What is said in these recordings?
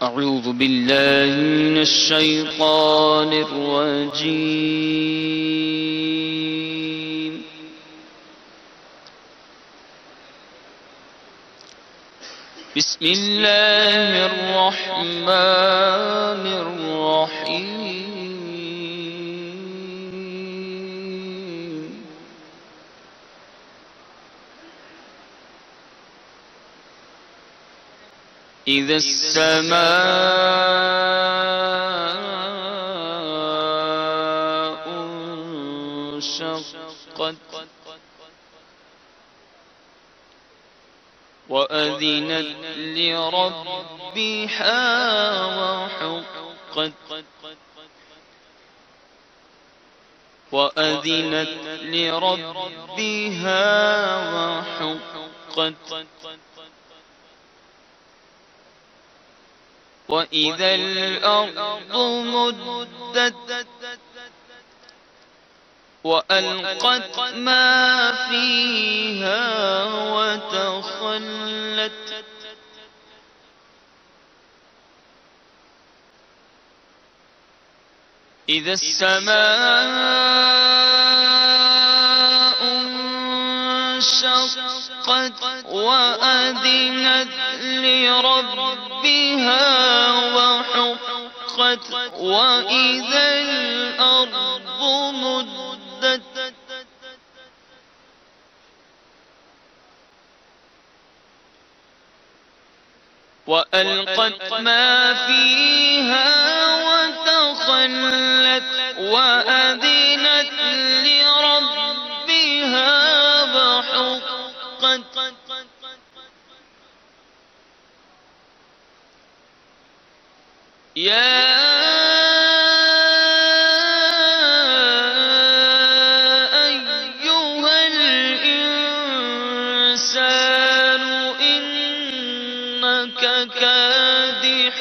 أعوذ بالله من الشيطان الرجيم. بسم الله الرحمن الرحيم. إذا السماء انشقت وأذنت لربها وحقت وأذنت لربها وحقت وإذا الأرض مدت وألقت ما فيها وتخلت إذا السماء انشقت وأذنت لربها وحقت وإذا الأرض مدت وألقت ما فيها وتخلت وأذنت لربها وحقت يا أيها الإنسان إنك كادح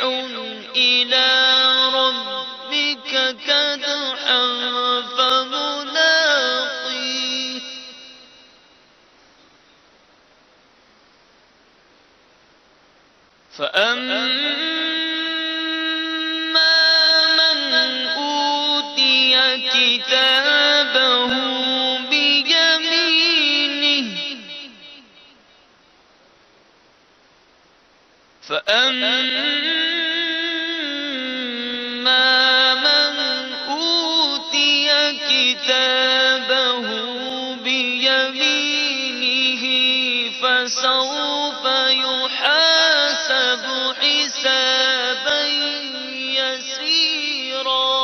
إلى ربك كدحا فملاقيه فأما كتابه بيمينه فأما من أوتي كتابه بيمينه فسوف يحاسب حسابا يسيرا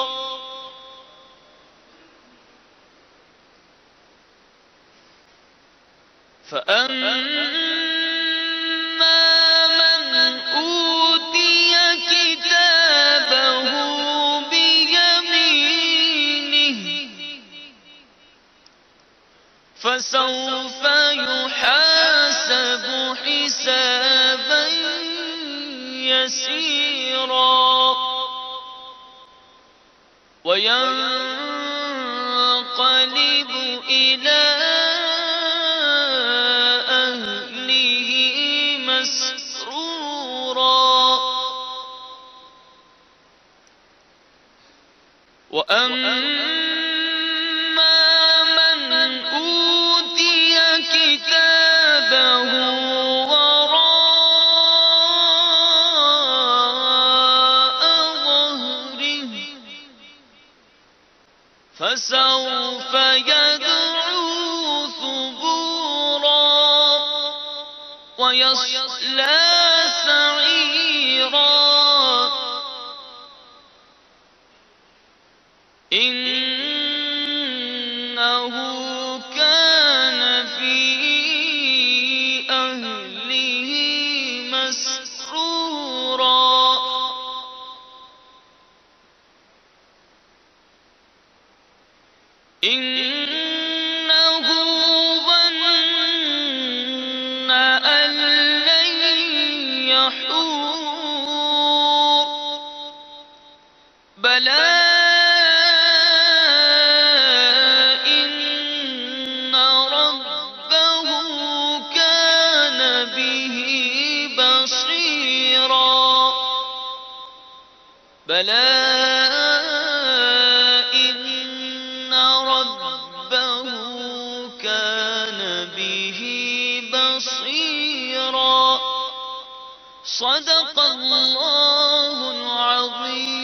فأما من أوتي كتابه بيمينه فسوف يحاسب حسابا يسيرا وينقلب إلى وأما من أوتي كتابه وراء ظهره فسوف يدعو ثبورا ويصلى سعيرا إنه كان في أهله مسرورا إنه ظن أن لن يحور بلى بلى إن ربه كان به بصيرا. صدق الله العظيم.